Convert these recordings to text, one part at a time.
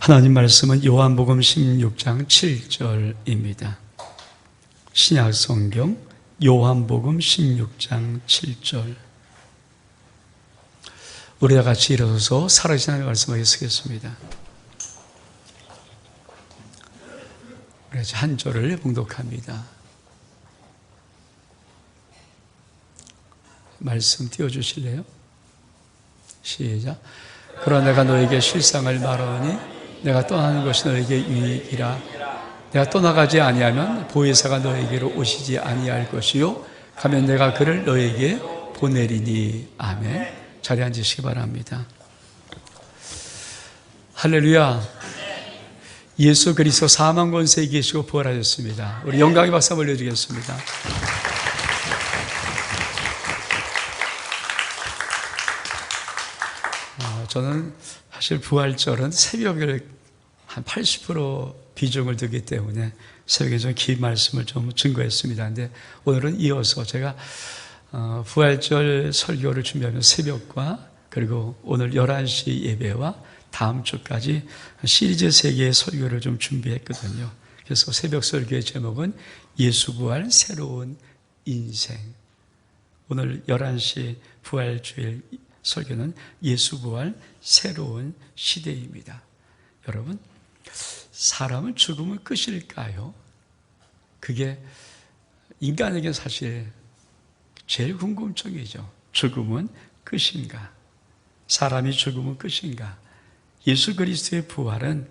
하나님 말씀은 요한복음 16장 7절입니다. 신약 성경 요한복음 16장 7절. 우리가 같이 일어서서 살아계신 하나님의 말씀을 쓰겠습니다. 그래서 한 절을 봉독합니다. 말씀 띄워주실래요? 시작. 그러나 내가 너에게 실상을 말하니 내가 떠나는 것이 너에게 유익이라. 내가 떠나가지 아니하면 보혜사가 너에게로 오시지 아니할 것이요 가면 내가 그를 너에게 보내리니. 아멘. 자리에 앉으시기 바랍니다. 할렐루야. 예수 그리스도 사망 권세에 계시고 부활하셨습니다. 우리 영광의 박수 한번 올려드리겠습니다. 저는 사실 부활절은 새벽을 한 80% 비중을 두기 때문에 새벽에 좀 긴 말씀을 좀 증거했습니다. 근데 오늘은 이어서 제가 부활절 설교를 준비하면 새벽과 그리고 오늘 11시 예배와 다음 주까지 시리즈 3개의 설교를 좀 준비했거든요. 그래서 새벽 설교의 제목은 예수 부활 새로운 인생. 오늘 11시 부활주일 설교는 예수 부활 새로운 시대입니다. 여러분, 사람은 죽으면 끝일까요? 그게 인간에게 사실 제일 궁금증이죠. 죽음은 끝인가? 사람이 죽으면 끝인가? 예수 그리스도의 부활은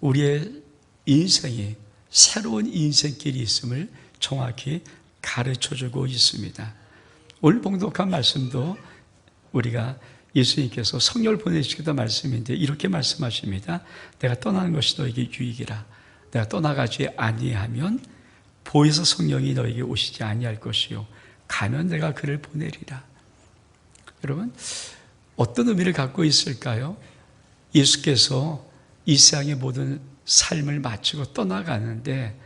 우리의 인생이 새로운 인생길이 있음을 정확히 가르쳐주고 있습니다. 오늘 봉독한 말씀도 우리가 예수님께서 성령을 보내시기도 말씀인데 이렇게 말씀하십니다. 내가 떠나는 것이 너에게 유익이라. 내가 떠나가지 아니하면 보혜사 성령이 너에게 오시지 아니할 것이요 가면 내가 그를 보내리라. 여러분, 어떤 의미를 갖고 있을까요? 예수께서 이 세상의 모든 삶을 마치고 떠나가는데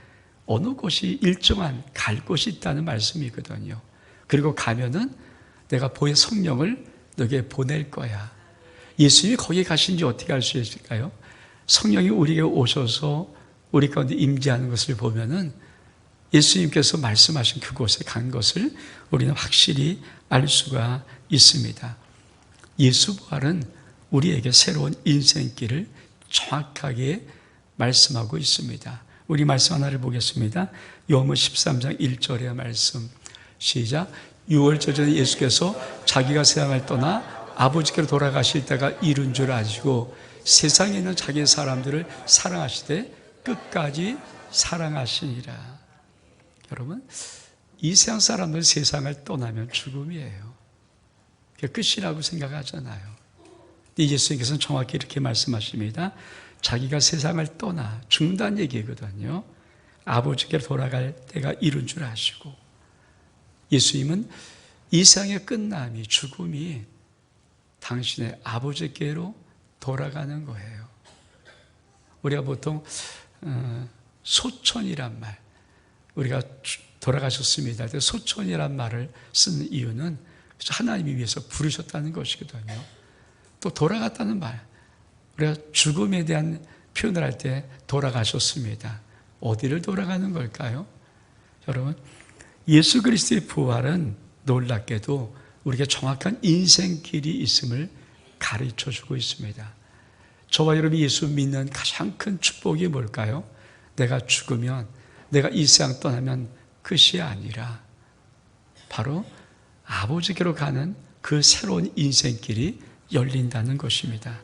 어느 곳이 일정한 갈 곳이 있다는 말씀이거든요. 그리고 가면은 내가 보혜사 성령을 너에게 보낼 거야. 예수님이 거기에 가신지 어떻게 알 수 있을까요? 성령이 우리에게 오셔서 우리 가운데 임재하는 것을 보면은 예수님께서 말씀하신 그곳에 간 것을 우리는 확실히 알 수가 있습니다. 예수 부활은 우리에게 새로운 인생길을 정확하게 말씀하고 있습니다. 우리 말씀 하나를 보겠습니다. 요한복음 13장 1절의 말씀. 시작. 6월절 전에 예수께서 자기가 세상을 떠나 아버지께로 돌아가실 때가 이른 줄 아시고 세상에 있는 자기 사람들을 사랑하시되 끝까지 사랑하시니라. 여러분, 이 세상 사람들은 세상을 떠나면 죽음이에요. 그게 끝이라고 생각하잖아요. 근데 예수님께서는 정확히 이렇게 말씀하십니다. 자기가 세상을 떠나 죽는다는 얘기거든요. 아버지께로 돌아갈 때가 이른 줄 아시고 예수님은 이 세상의 끝남이 죽음이 당신의 아버지께로 돌아가는 거예요. 우리가 보통 소천이란 말, 우리가 돌아가셨습니다. 소천이란 말을 쓰는 이유는 하나님이 위해서 부르셨다는 것이거든요. 또 돌아갔다는 말, 우리가 죽음에 대한 표현을 할 때 돌아가셨습니다. 어디를 돌아가는 걸까요? 여러분, 예수 그리스도의 부활은 놀랍게도 우리에게 정확한 인생길이 있음을 가르쳐주고 있습니다. 저와 여러분이 예수 믿는 가장 큰 축복이 뭘까요? 내가 죽으면, 내가 이 세상 떠나면 끝이 아니라 바로 아버지께로 가는 그 새로운 인생길이 열린다는 것입니다.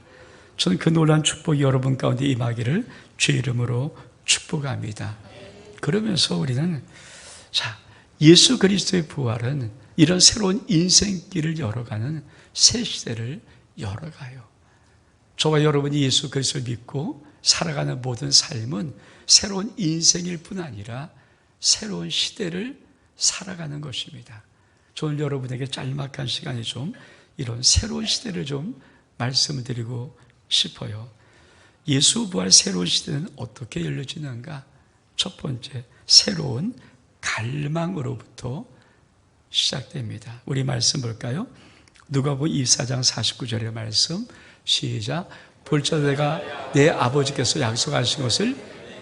저는 그 놀라운 축복이 여러분 가운데 임하기를 주의 이름으로 축복합니다. 그러면서 우리는 예수 그리스도의 부활은 이런 새로운 인생길을 열어가는 새 시대를 열어가요. 저와 여러분이 예수 그리스도를 믿고 살아가는 모든 삶은 새로운 인생일 뿐 아니라 새로운 시대를 살아가는 것입니다. 저는 여러분에게 짤막한 시간에 좀 이런 새로운 시대를 좀 말씀을 드리고 싶어요. 예수 부활 새로운 시대는 어떻게 열려지는가? 첫 번째, 새로운 갈망으로부터 시작됩니다. 우리 말씀 볼까요? 누가복음 24장 49절의 말씀. 시작. 볼지어다 내가 내 아버지께서 약속하신 것을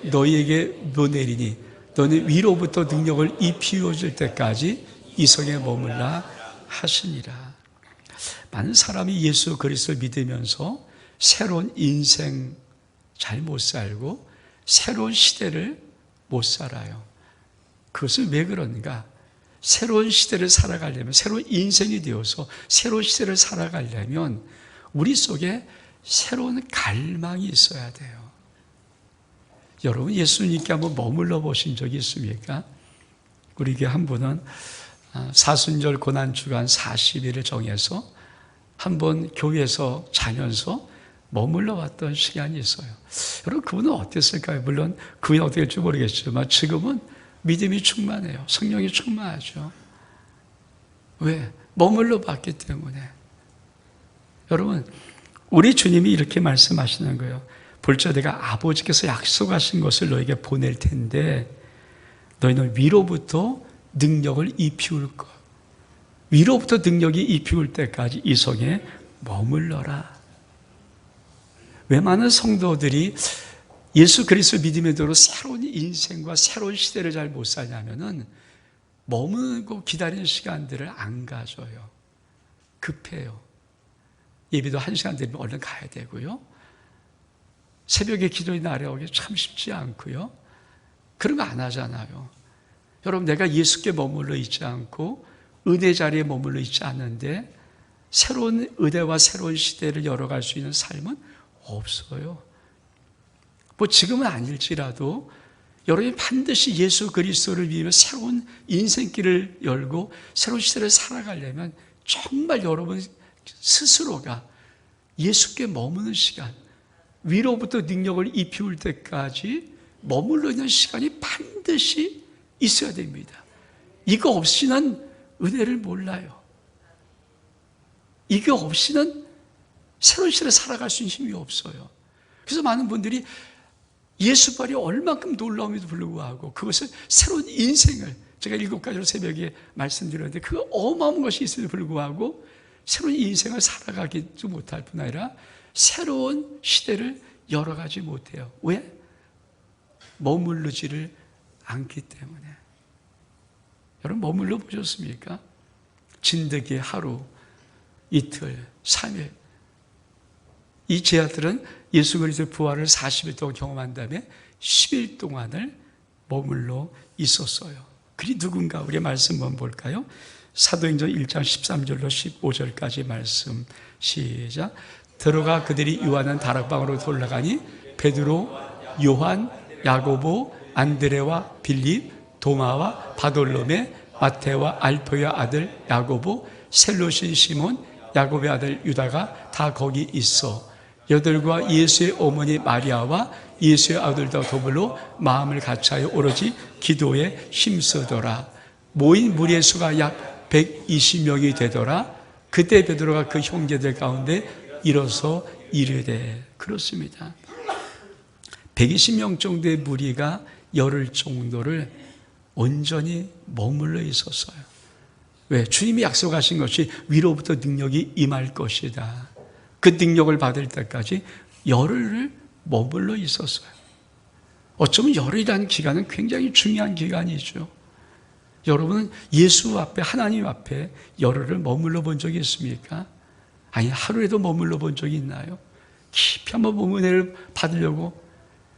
너희에게 보내리니 너는 위로부터 능력을 입히어질 때까지 이 성에 머물라 하시니라. 많은 사람이 예수 그리스도를 믿으면서 새로운 인생 잘 못 살고 새로운 시대를 못 살아요. 그것은 왜 그런가? 새로운 시대를 살아가려면, 새로운 인생이 되어서 새로운 시대를 살아가려면 우리 속에 새로운 갈망이 있어야 돼요. 여러분 예수님께 한번 머물러 보신 적이 있습니까? 우리 교회 한 분은 사순절 고난주간 40일을 정해서 한번 교회에서 자면서 머물러 왔던 시간이 있어요. 여러분 그분은 어땠을까요? 물론 그분이 어떻게 될지 모르겠지만 지금은 믿음이 충만해요. 성령이 충만하죠. 왜? 머물러 봤기 때문에. 여러분 우리 주님이 이렇게 말씀하시는 거예요. 볼지어다 내가 아버지께서 약속하신 것을 너에게 보낼 텐데 너희는 위로부터 능력을 입히울 것. 위로부터 능력이 입히울 때까지 이 성에 머물러라. 왜 많은 성도들이 예수 그리스도 믿음의 도로 새로운 인생과 새로운 시대를 잘 못 사냐면은 머물고 기다리는 시간들을 안 가져요. 급해요. 예배도 1시간 되면 얼른 가야 되고요. 새벽에 기도에 나려오기 참 쉽지 않고요. 그런 거 안 하잖아요. 여러분 내가 예수께 머물러 있지 않고 은혜 자리에 머물러 있지 않는데 새로운 은혜와 새로운 시대를 열어갈 수 있는 삶은 없어요. 뭐 지금은 아닐지라도 여러분이 반드시 예수 그리스도를 믿으며 새로운 인생길을 열고 새로운 시대를 살아가려면 정말 여러분 스스로가 예수께 머무는 시간, 위로부터 능력을 입히울 때까지 머물러 있는 시간이 반드시 있어야 됩니다. 이거 없이는 은혜를 몰라요. 이거 없이는 새로운 시대를 살아갈 수 있는 힘이 없어요. 그래서 많은 분들이 예수발이 얼만큼 놀라움에도 불구하고 그것을 새로운 인생을 제가 7가지로 새벽에 말씀드렸는데 그 어마어마한 것이 있음에도 불구하고 새로운 인생을 살아가지도 못할 뿐 아니라 새로운 시대를 열어가지 못해요. 왜? 머무르지를 않기 때문에. 여러분 머물러 보셨습니까? 진드기 하루, 이틀, 3일. 이 제자들은 예수 그리스도의 부활을 40일 동안 경험한 다음에 10일 동안을 머물러 있었어요. 그리 누군가 우리 말씀 한번 볼까요? 사도행전 1장 13절로 15절까지 말씀 시작. 들어가 그들이 유하는 다락방으로 올라가니 베드로, 요한, 야고보, 안드레와 빌립, 도마와 바돌로메, 마테와 알포의 아들 야고보, 셀롯인 시몬, 야고보의 아들 유다가 다 거기 있어. 여들과 예수의 어머니 마리아와 예수의 아들과 더불어 마음을 같이하여 오로지 기도에 힘쓰더라. 모인 무리의 수가 약 120명이 되더라. 그때 베드로가 그 형제들 가운데 일어서 이르되. 그렇습니다. 120명 정도의 무리가 열흘 정도를 온전히 머물러 있었어요. 왜? 주님이 약속하신 것이 위로부터 능력이 임할 것이다. 그 능력을 받을 때까지 열흘을 머물러 있었어요. 어쩌면 열흘이라는 기간은 굉장히 중요한 기간이죠. 여러분은 예수 앞에, 하나님 앞에 열흘을 머물러 본 적이 있습니까? 아니, 하루에도 머물러 본 적이 있나요? 깊이 한번 은혜를 받으려고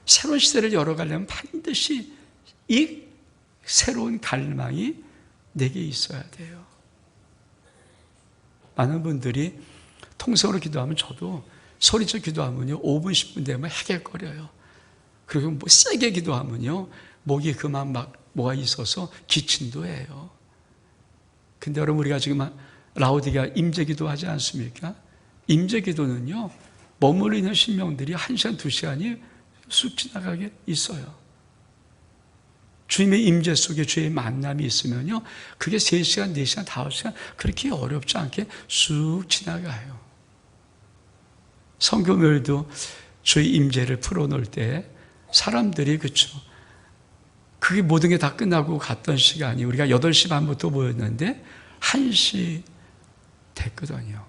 새로운 시대를 열어가려면 반드시 이 새로운 갈망이 내게 있어야 돼요. 많은 분들이 통성으로 기도하면 저도 소리쳐 기도하면요 5분 10분 되면 헤개거려요. 그리고 뭐 세게 기도하면요 목이 그만 막 뭐가 있어서 기침도 해요. 근데 여러분 우리가 지금 라오디게아 임재기도 하지 않습니까? 임재기도는요 머물러 있는 신명들이 1시간 2시간이 쑥 지나가게 있어요. 주님의 임재 속에 주의 만남이 있으면요 그게 3시간, 4시간, 5시간 그렇게 어렵지 않게 쑥 지나가요. 성교묘일도 주의 임재를 풀어놓을 때 사람들이 그렇죠. 그게 모든 게 다 끝나고 갔던 시간이 우리가 8시 반부터 모였는데 1시 됐거든요.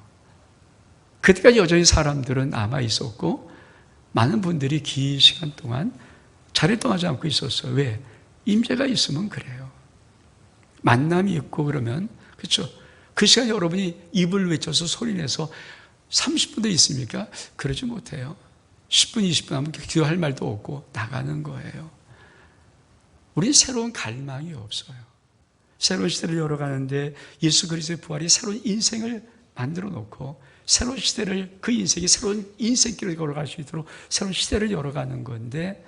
그때까지 여전히 사람들은 남아 있었고 많은 분들이 긴 시간 동안 자리를 떠나지 않고 있었어요. 왜? 임재가 있으면 그래요. 만남이 있고 그러면, 그렇죠? 그 시간에 여러분이 입을 외쳐서 소리내서 30분도 있습니까? 그러지 못해요. 10분, 20분 하면 기도할 말도 없고 나가는 거예요. 우리는 새로운 갈망이 없어요. 새로운 시대를 열어가는데 예수 그리스도의 부활이 새로운 인생을 만들어 놓고 새로운 시대를, 그 인생이 새로운 인생길을 걸어갈 수 있도록 새로운 시대를 열어가는 건데,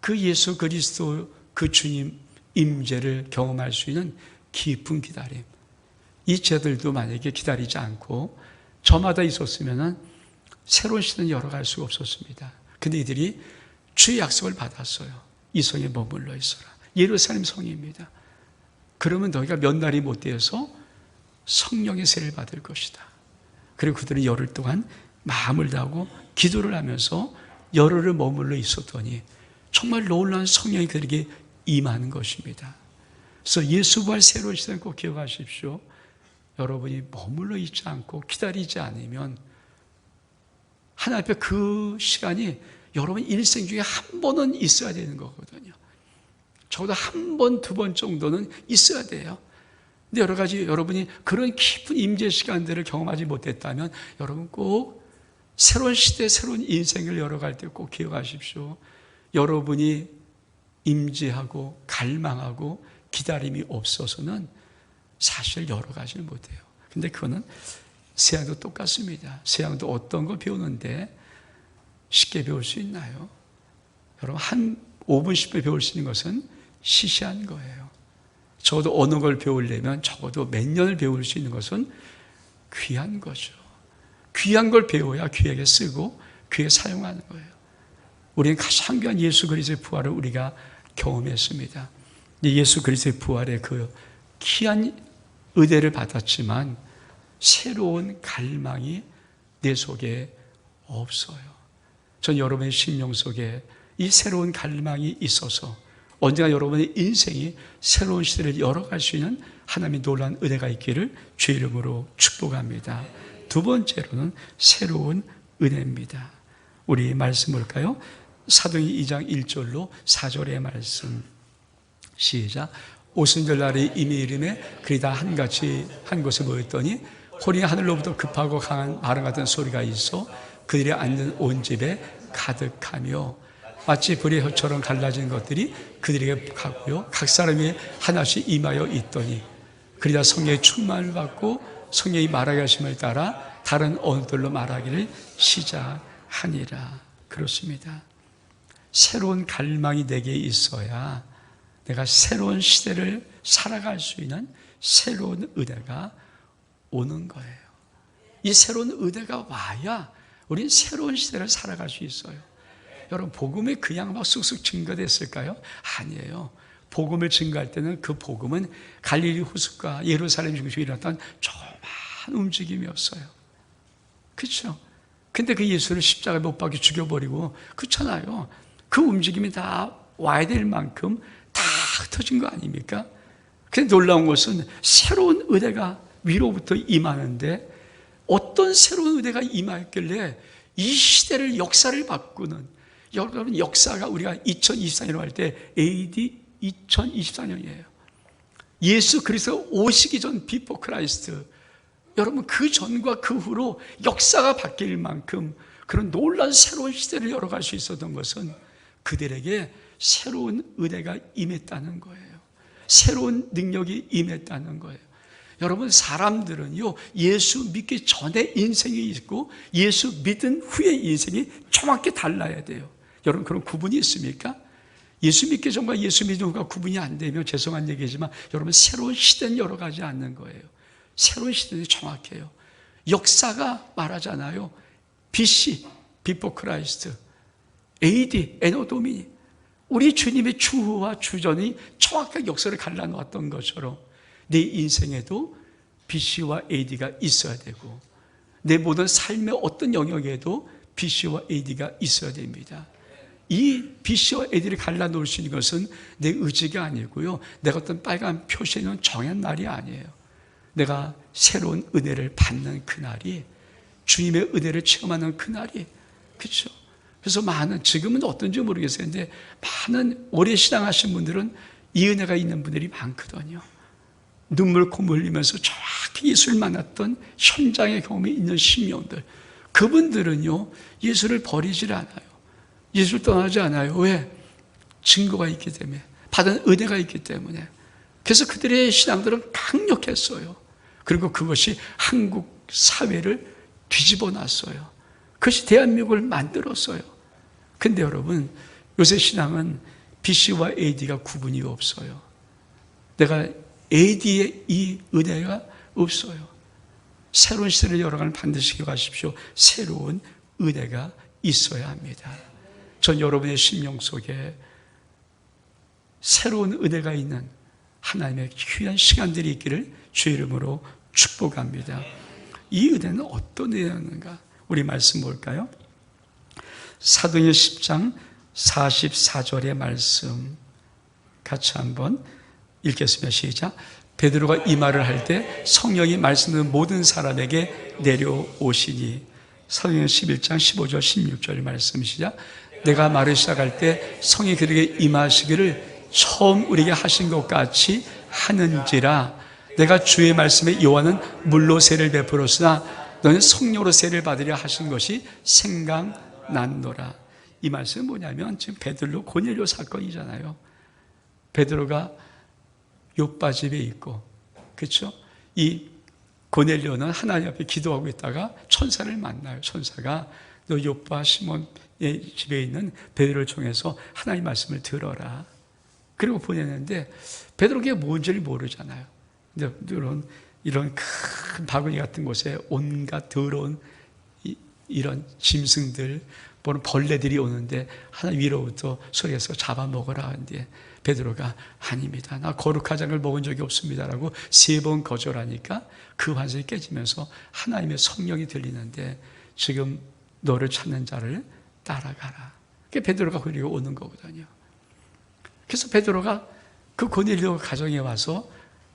그 예수 그리스도 그 주님 임재를 경험할 수 있는 깊은 기다림, 이 제들도 만약에 기다리지 않고 저마다 있었으면 새로운 시대는 열어갈 수가 없었습니다. 근데 이들이 주의 약속을 받았어요. 이 성에 머물러 있어라. 예루살렘 성입니다. 그러면 너희가 몇 날이 못 되어서 성령의 세를 받을 것이다. 그리고 그들은 열흘 동안 마음을 다하고 기도를 하면서 열흘을 머물러 있었더니 정말 놀라운 성령이 그들에게 임하는 것입니다. 그래서 예수 부활 새로운 시대는 꼭 기억하십시오. 여러분이 머물러 있지 않고 기다리지 않으면 하나님 앞에 그 시간이 여러분 일생 중에 한 번은 있어야 되는 거거든요. 적어도 한 번, 두 번 정도는 있어야 돼요. 근데 여러 가지 여러분이 그런 깊은 임재 시간들을 경험하지 못했다면 여러분 꼭 새로운 시대, 새로운 인생을 열어갈 때 꼭 기억하십시오. 여러분이 임재하고 갈망하고 기다림이 없어서는 사실 열어가지 못해요. 근데 그거는 세상도 똑같습니다. 세상도 어떤 거 배우는데 쉽게 배울 수 있나요? 여러분 한 5분, 10분 배울 수 있는 것은 시시한 거예요. 적어도 어느 걸 배우려면 적어도 몇 년을 배울 수 있는 것은 귀한 거죠. 귀한 걸 배워야 귀하게 쓰고 귀하게 사용하는 거예요. 우리는 가장 귀한 예수 그리스도의 부활을 우리가 경험했습니다. 예수 그리스도의 부활의 그 귀한 은혜를 받았지만 새로운 갈망이 내 속에 없어요. 전 여러분의 심령 속에 이 새로운 갈망이 있어서 언제나 여러분의 인생이 새로운 시대를 열어갈 수 있는 하나님의 놀라운 은혜가 있기를 주의 이름으로 축복합니다. 두 번째로는 새로운 은혜입니다. 우리 말씀 볼까요? 사도행전 2장 1절로 4절의 말씀 시작. 오순절날에 이미 이름에 그리 다 한같이 한 곳에 모였더니 호련히 하늘로부터 급하고 강한 바람 같은 소리가 있어 그들이 앉는 온 집에 가득하며 마치 불의 혀처럼 갈라진 것들이 그들에게 가고요 각 사람이 하나씩 임하여 있더니 그리 다 성령의 충만을 받고 성령이 말하게 하심을 따라 다른 언어들로 말하기를 시작하니라. 그렇습니다. 새로운 갈망이 내게 있어야 내가 새로운 시대를 살아갈 수 있는 새로운 은혜가 오는 거예요. 이 새로운 은혜가 와야 우린 새로운 시대를 살아갈 수 있어요. 여러분 복음이 그냥 막 쑥쑥 증거됐을까요? 아니에요. 복음을 증거할 때는 그 복음은 갈릴리 호숫가 예루살렘 중심에 일어났던 조그만 움직임이었어요. 그렇죠? 근데 그 예수를 십자가에 못 박혀 죽여버리고 그렇잖아요. 그 움직임이 다 와야 될 만큼 다 흩어진 거 아닙니까? 근데 놀라운 것은 새로운 은혜가 위로부터 임하는데 어떤 새로운 은혜가 임하였길래 이 시대를 역사를 바꾸는, 여러분 역사가 우리가 2024년으로 할 때 AD 2024년이에요. 예수 그리스도 오시기 전 비포 크라이스트. 여러분 그 전과 그 후로 역사가 바뀔 만큼 그런 놀라운 새로운 시대를 열어갈 수 있었던 것은 그들에게 새로운 은혜가 임했다는 거예요. 새로운 능력이 임했다는 거예요. 여러분 사람들은요 예수 믿기 전에 인생이 있고 예수 믿은 후의 인생이 정확히 달라야 돼요. 여러분 그런 구분이 있습니까? 예수 믿기 전과 예수 믿은 후가 구분이 안 되면 죄송한 얘기지만 여러분 새로운 시대는 열어가지 않는 거예요. 새로운 시대는 정확해요. 역사가 말하잖아요. BC, 비포 크라이스트, AD, 에노 도미니. 우리 주님의 주후와 주전이 정확하게 역사를 갈라놓았던 것처럼 내 인생에도 BC와 AD가 있어야 되고 내 모든 삶의 어떤 영역에도 BC와 AD가 있어야 됩니다. 이 BC와 AD를 갈라놓을 수 있는 것은 내 의지가 아니고요 내가 어떤 빨간 표시에는 정한 날이 아니에요. 내가 새로운 은혜를 받는 그날이, 주님의 은혜를 체험하는 그날이, 그렇죠? 그래서 지금은 어떤지 모르겠어요. 근데 많은 오래 신앙하신 분들은 이 은혜가 있는 분들이 많거든요. 눈물 콧물 흘리면서 정확히 예수를 만났던 현장의 경험이 있는 신명들, 그분들은요 예수를 버리질 않아요. 예수를 떠나지 않아요. 왜? 증거가 있기 때문에, 받은 은혜가 있기 때문에. 그래서 그들의 신앙들은 강력했어요. 그리고 그것이 한국 사회를 뒤집어 놨어요. 그것이 대한민국을 만들었어요. 근데 여러분, 요새 신앙은 BC와 AD가 구분이 없어요. 내가 AD에 이 은혜가 없어요. 새로운 시대를 열어가는 반드시 기억하십시오. 새로운 은혜가 있어야 합니다. 전 여러분의 심령 속에 새로운 은혜가 있는 하나님의 귀한 시간들이 있기를 주의 이름으로 축복합니다. 이 은혜는 어떤 은혜였는가? 우리 말씀 볼까요? 사도행전 10장 44절의 말씀 같이 한번 읽겠습니다. 시작. 베드로가 이 말을 할 때 성령이 말씀 듣는 모든 사람에게 내려오시니. 사도행전 11장 15절 16절 말씀 시작. 내가 말을 시작할 때 성이 그에게 임하시기를 처음 우리에게 하신 것 같이 하는지라. 내가 주의 말씀에 요한은 물로 세를 베풀었으나 너는 성령으로 세를 받으려 하신 것이 생각난노라. 이 말씀은 뭐냐면 지금 베드로 고넬료 사건이잖아요. 베드로가 요빠 집에 있고, 그렇죠? 이 고넬료는 하나님 앞에 기도하고 있다가 천사를 만나요. 천사가 너 요빠 시몬의 집에 있는 베드로를 통해서 하나님 말씀을 들어라. 그리고 보내는데 베드로가 뭔지를 모르잖아요. 근데 이런 큰 바구니 같은 곳에 온갖 더러운 이런 짐승들, 벌레들이 오는데 하나 위로부터 소리해서 잡아먹으라 하는데 베드로가 아닙니다. 나 거룩하지 않은 걸 먹은 적이 없습니다라고 3번 거절하니까 그 환상이 깨지면서 하나님의 성령이 들리는데 지금 너를 찾는 자를 따라가라. 그게 베드로가 그리고 오는 거거든요. 그래서 베드로가 그 고넬료 가정에 와서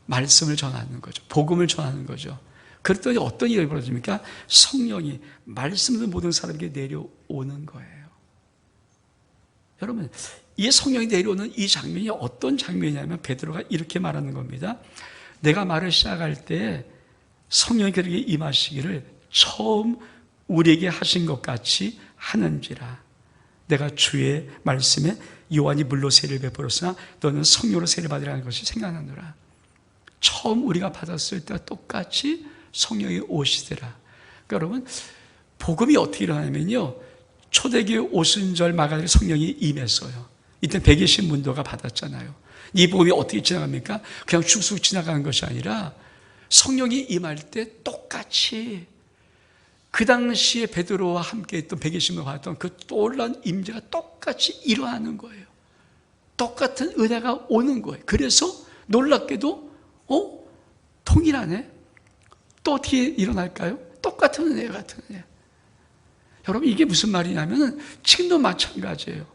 말씀을 전하는 거죠. 복음을 전하는 거죠. 그랬더니 어떤 일이 벌어집니까? 성령이 말씀을 모든 사람에게 내려오는 거예요. 여러분, 이 성령이 내려오는 이 장면이 어떤 장면이냐면 베드로가 이렇게 말하는 겁니다. 내가 말을 시작할 때 성령이 그에게 임하시기를 처음 우리에게 하신 것 같이 하는지라. 내가 주의 말씀에 요한이 물로 세를 베풀었으나 너는 성령으로 세를 받으라는 것이 생각나노라. 처음 우리가 받았을 때와 똑같이 성령이 오시더라. 그러니까 여러분, 복음이 어떻게 일어나냐면요, 초대교회 오순절 마가다에 성령이 임했어요. 이때 120문도가 받았잖아요. 이 복음이 어떻게 지나갑니까? 그냥 쑥쑥 지나가는 것이 아니라 성령이 임할 때 똑같이 그 당시에 베드로와 함께 있던 120명 받았던 그 놀라운 임재가 똑같이 일어나는 거예요. 똑같은 은혜가 오는 거예요. 그래서 놀랍게도 통일하네? 또 어떻게 일어날까요? 똑같은 은혜 같은 은혜. 여러분, 이게 무슨 말이냐면 지금도 마찬가지예요.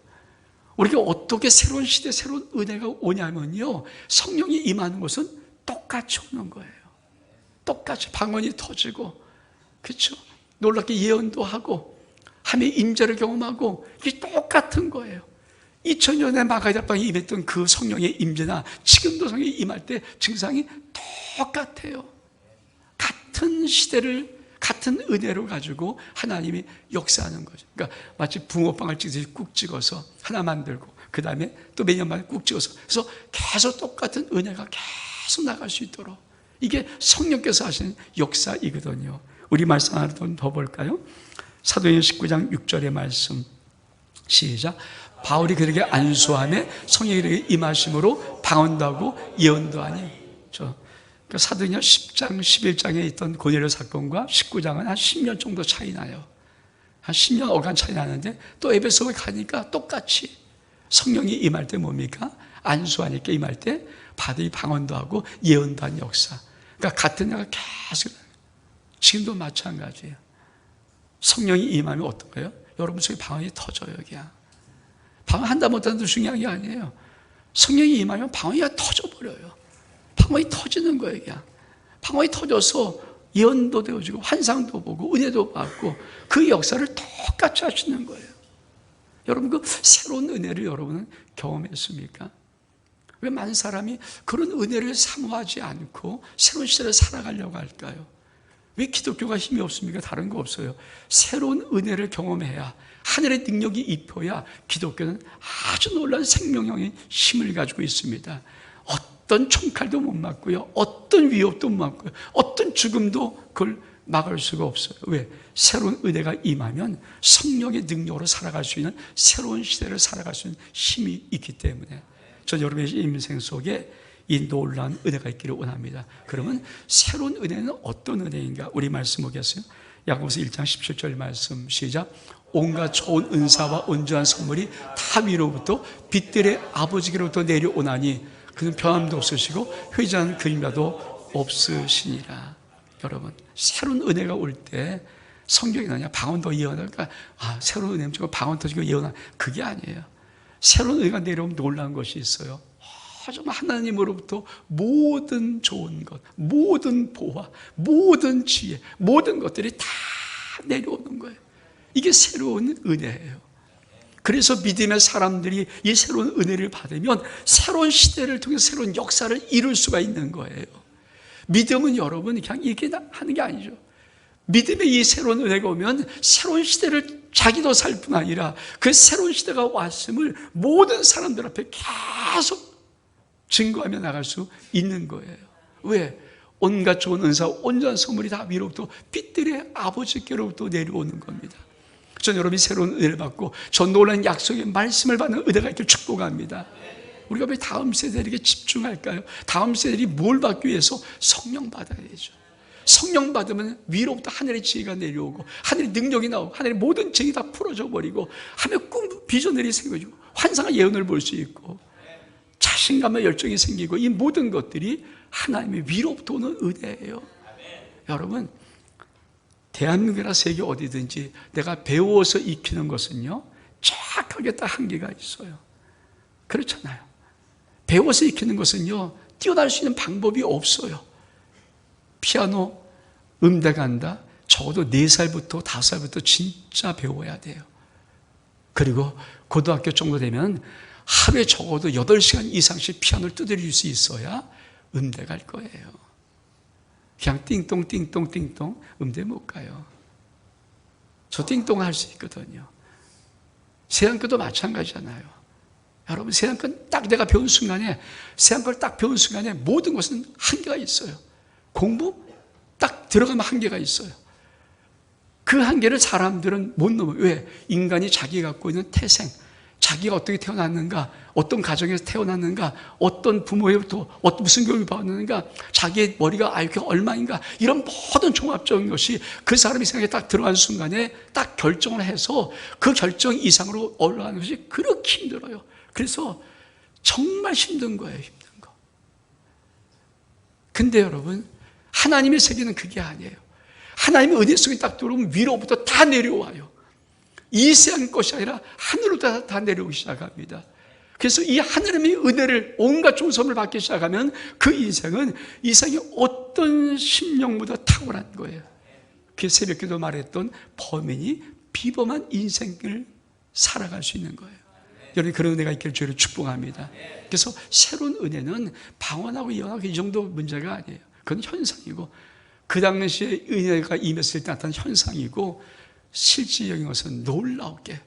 우리가 어떻게 새로운 시대, 새로운 은혜가 오냐면요, 성령이 임하는 것은 똑같이 오는 거예요. 똑같이 방언이 터지고, 그렇죠? 놀랍게 예언도 하고 하나님의 임재를 경험하고, 이게 똑같은 거예요. 2000년에 마가다방에 임했던 그 성령의 임재나 지금도 성령이 임할 때 증상이 똑같아요. 같은 시대를 같은 은혜로 가지고 하나님이 역사하는 거죠. 그러니까 마치 붕어빵을 찍듯이 꾹 찍어서 하나 만들고 그 다음에 또 몇 년 만에 꾹 찍어서, 그래서 계속 똑같은 은혜가 계속 나갈 수 있도록, 이게 성령께서 하시는 역사이거든요. 우리 말씀 하나 더 볼까요? 사도행전 19장 6절의 말씀 시작. 바울이 그에게 안수하며 성령이 그에게 임하심으로 방언도 하고 예언도 하니. 그러니까 사도행전 10장 11장에 있던 고넬료 사건과 19장은 한 10년 정도 차이 나요. 한 10년 어간 차이 나는데 또 에베소에 가니까 똑같이 성령이 임할 때 뭡니까? 안수하니까 임할 때 바들이 방언도 하고 예언도 한 역사. 그러니까 같은 애가 계속, 지금도 마찬가지예요. 성령이 임하면 어떤 거예요? 여러분 속에 방언이 터져요. 그냥 방언 한다 못한다도 중요한 게 아니에요. 성령이 임하면 방언이 터져버려요. 방언이 터지는 거예요. 그냥 방언이 터져서 예언도 되어지고 환상도 보고 은혜도 받고 그 역사를 똑같이 하시는 거예요. 여러분 그 새로운 은혜를 여러분은 경험했습니까? 왜 많은 사람이 그런 은혜를 사모하지 않고 새로운 시대를 살아가려고 할까요? 왜 기독교가 힘이 없습니까? 다른 거 없어요. 새로운 은혜를 경험해야, 하늘의 능력이 입혀야 기독교는 아주 놀라운 생명력의 힘을 가지고 있습니다. 어떤 총칼도 못 맞고요, 어떤 위협도 못 맞고요, 어떤 죽음도 그걸 막을 수가 없어요. 왜? 새로운 은혜가 임하면 성령의 능력으로 살아갈 수 있는 새로운 시대를 살아갈 수 있는 힘이 있기 때문에 전 여러분의 인생 속에 이 놀라운 은혜가 있기를 원합니다. 그러면 새로운 은혜는 어떤 은혜인가? 우리 말씀 보겠어요. 야고보서 1장 17절 말씀 시작. 온갖 좋은 은사와 온전한 선물이 다 위로부터 빛들의 아버지께로부터 내려오나니 그는 변함도 없으시고 회자하는 그림자도 없으시니라. 여러분, 새로운 은혜가 올 때 성경이 나냐 방언도 예언할까? 새로운 은혜 주고 방언 터지고 예언할, 그게 아니에요. 새로운 은혜가 내려오면 놀라운 것이 있어요. 정말 하나님으로부터 모든 좋은 것, 모든 보화, 모든 지혜, 모든 것들이 다 내려오는 거예요. 이게 새로운 은혜예요. 그래서 믿음의 사람들이 이 새로운 은혜를 받으면 새로운 시대를 통해서 새로운 역사를 이룰 수가 있는 거예요. 믿음은 여러분 그냥 이렇게 하는 게 아니죠. 믿음의 이 새로운 은혜가 오면 새로운 시대를 자기도 살 뿐 아니라 그 새로운 시대가 왔음을 모든 사람들 앞에 계속 증거하며 나갈 수 있는 거예요. 왜? 온갖 좋은 은사, 온전한 선물이 다 위로부터 빛들의 아버지께로부터 내려오는 겁니다. 전 여러분이 새로운 은혜를 받고 전 놀라운 약속의 말씀을 받는 은혜가 있길 축복합니다. 우리가 왜 다음 세대에게 집중할까요? 다음 세대들이 뭘 받기 위해서? 성령 받아야죠. 성령 받으면 위로부터 하늘의 지혜가 내려오고 하늘의 능력이 나오고 하늘의 모든 죄가 다 풀어져 버리고 하며 꿈, 비전들이 생겨지고 환상과 예언을 볼 수 있고 자신감과 열정이 생기고 이 모든 것들이 하나님의 위로부터 오는 은혜예요. 여러분, 대한민국이나 세계 어디든지 내가 배워서 익히는 것은요 정확하게 딱 한계가 있어요. 그렇잖아요. 배워서 익히는 것은요 뛰어날 수 있는 방법이 없어요. 피아노 음대 간다? 적어도 4살부터 5살부터 진짜 배워야 돼요. 그리고 고등학교 정도 되면 하루에 적어도 8시간 이상씩 피아노를 두드릴 수 있어야 음대 갈 거예요. 그냥 띵동 띵동 띵동 음대 못 가요. 저 띵동 할 수 있거든요. 세안교도 마찬가지잖아요. 여러분, 세안교 딱 내가 배운 순간에, 세안교를 딱 배운 순간에 모든 것은 한계가 있어요. 공부 딱 들어가면 한계가 있어요. 그 한계를 사람들은 못 넘어요. 왜? 인간이 자기가 갖고 있는 태생, 자기가 어떻게 태어났는가, 어떤 가정에서 태어났는가, 어떤 부모로부터 무슨 교육을 받았는가, 자기의 머리가 IQ가 얼마인가, 이런 모든 종합적인 것이 그 사람의 생각에 딱 들어간 순간에 딱 결정을 해서 그 결정 이상으로 올라가는 것이 그렇게 힘들어요. 그래서 정말 힘든 거예요, 힘든 거. 근데 여러분, 하나님의 세계는 그게 아니에요. 하나님의 은혜 속에 딱 들어오면 위로부터 다 내려와요. 이 세상 것이 아니라 하늘로 다 내려오기 시작합니다. 그래서 이 하나님의 은혜를 온갖 좋은 선물을 받기 시작하면 그 인생은 이상의 어떤 심령보다 탁월한 거예요. 그 새벽기도 말했던 범인이 비범한 인생을 살아갈 수 있는 거예요. 여러분, 그런 은혜가 있기를 주를 축복합니다. 그래서 새로운 은혜는 방언하고 예언하고 이 정도 문제가 아니에요. 그건 현상이고 그 당시에 은혜가 임했을 때 나타난 현상이고 실질적인 것은 놀라우게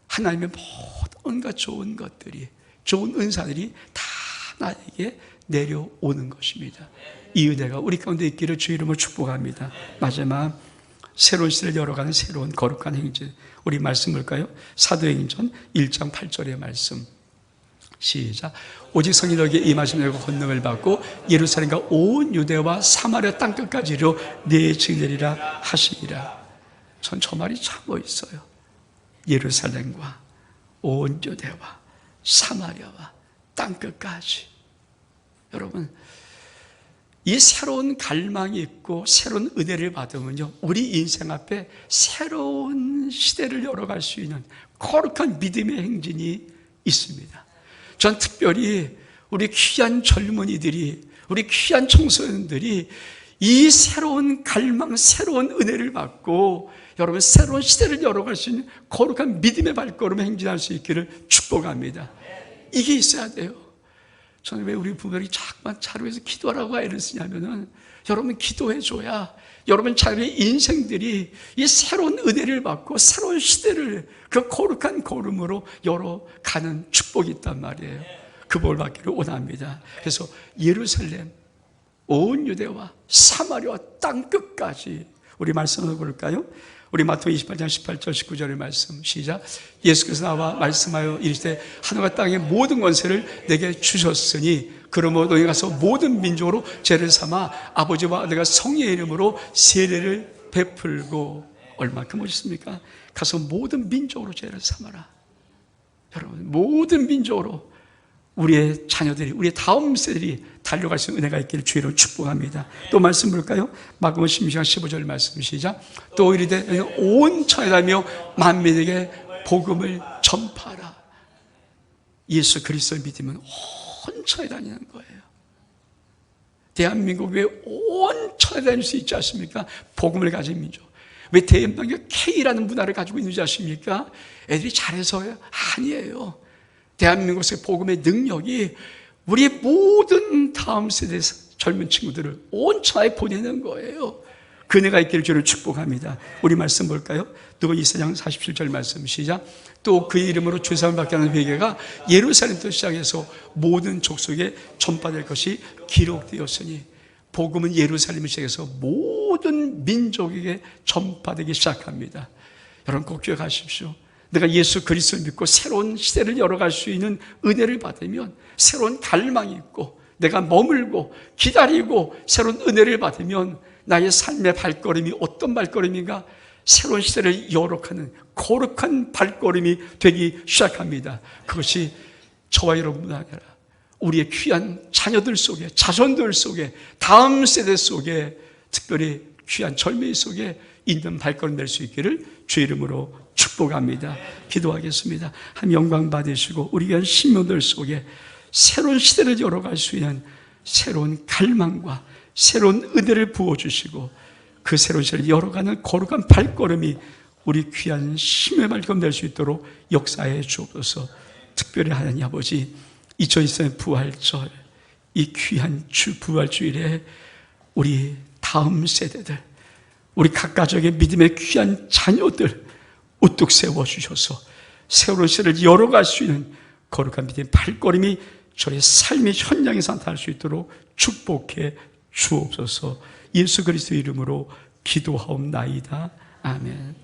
하나님의 모든 온갖 좋은 것들이, 좋은 은사들이 다 나에게 내려오는 것입니다. 이 은혜가 우리 가운데 있기를 주 이름으로 축복합니다. 마지막 새로운 시대를 열어가는 새로운 거룩한 행진, 우리 말씀 볼까요? 사도행전 1장 8절의 말씀 시작. 오직 성이 너에게 임하시면 너희가 권능을 받고 예루살렘과 온 유대와 사마리아 땅끝까지로 내 증인이라 하시니라. 전 저 말이 참 멋있어요. 예루살렘과 온 유대와 사마리아와 땅끝까지. 여러분, 이 새로운 갈망이 있고 새로운 은혜를 받으면요, 우리 인생 앞에 새로운 시대를 열어갈 수 있는 거룩한 믿음의 행진이 있습니다. 전 특별히 우리 귀한 젊은이들이, 우리 귀한 청소년들이 이 새로운 갈망, 새로운 은혜를 받고 여러분 새로운 시대를 열어갈 수 있는 거룩한 믿음의 발걸음을 행진할 수 있기를 축복합니다. 이게 있어야 돼요. 저는 왜 우리 부모들이 자꾸만 자료에서 기도하라고 애를 쓰냐면은 여러분 기도해줘야 여러분 자녀의 인생들이 이 새로운 은혜를 받고 새로운 시대를 그 거룩한 걸음으로 열어가는 축복이 있단 말이에요. 그 복을 받기를 원합니다. 그래서 예루살렘, 온 유대와 사마리아 땅 끝까지 우리 말씀을 볼까요? 우리 마태복음 28장 18절 19절의 말씀 시작. 예수께서 나와 말씀하여 이르시되 하늘과 땅의 모든 권세를 내게 주셨으니 그러므로 너희 가서 모든 민족으로 죄를 삼아 아버지와 아들과 성령의 이름으로 세례를 베풀고. 얼마큼 멋있습니까? 가서 모든 민족으로 죄를 삼아라. 여러분 모든 민족으로 우리의 자녀들이, 우리의 다음 세대들이 달려갈 수 있는 은혜가 있기를 주의로 축복합니다. 또 말씀 볼까요? 마가복음 16장 15절 말씀 시작. 또 이르되 온 천에 다니며 만민에게 복음을 전파하라. 예수 그리스도를 믿으면 온 천에 다니는 거예요. 대한민국 왜 온 천에 다닐 수 있지 않습니까? 복음을 가진 민족. 왜 대한민국이 K라는 문화를 가지고 있는지 아십니까? 애들이 잘해서요? 아니에요. 대한민국의 복음의 능력이 우리 모든 다음 세대 젊은 친구들을 온 천하에 보내는 거예요. 그 은혜가 있기를 주를 축복합니다. 우리 말씀 볼까요? 누가 이사장 47절 말씀 시작. 또 그의 이름으로 죄사함을 받게 하는 회개가 예루살렘부터 시작해서 모든 족속에 전파될 것이 기록되었으니, 복음은 예루살렘을 시작해서 모든 민족에게 전파되기 시작합니다. 여러분 꼭 기억하십시오. 내가 예수 그리스도를 믿고 새로운 시대를 열어갈 수 있는 은혜를 받으면, 새로운 갈망이 있고 내가 머물고 기다리고 새로운 은혜를 받으면 나의 삶의 발걸음이 어떤 발걸음인가? 새로운 시대를 열어가는 거룩한 발걸음이 되기 시작합니다. 그것이 저와 여러분뿐 아니라 우리의 귀한 자녀들 속에, 자손들 속에, 다음 세대 속에, 특별히 귀한 젊은이 속에 있는 발걸음 될 수 있기를 주의 이름으로 축복합니다. 기도하겠습니다. 하나님 영광 받으시고 우리 귀한 신명들 속에 새로운 시대를 열어갈 수 있는 새로운 갈망과 새로운 은혜를 부어주시고 그 새로운 시대를 열어가는 거룩한 발걸음이 우리 귀한 심의 발걸음 될 수 있도록 역사해 주옵소서. 특별히 하나님 아버지, 2024년 부활절, 이 귀한 부활주일에 우리 다음 세대들, 우리 각 가족의 믿음의 귀한 자녀들 우뚝 세워주셔서 새로운 시대를 열어갈 수 있는 거룩한 믿음의 발걸음이 저의 삶의 현장에서 나타날 수 있도록 축복해 주옵소서. 예수 그리스도의 이름으로 기도하옵나이다. 아멘.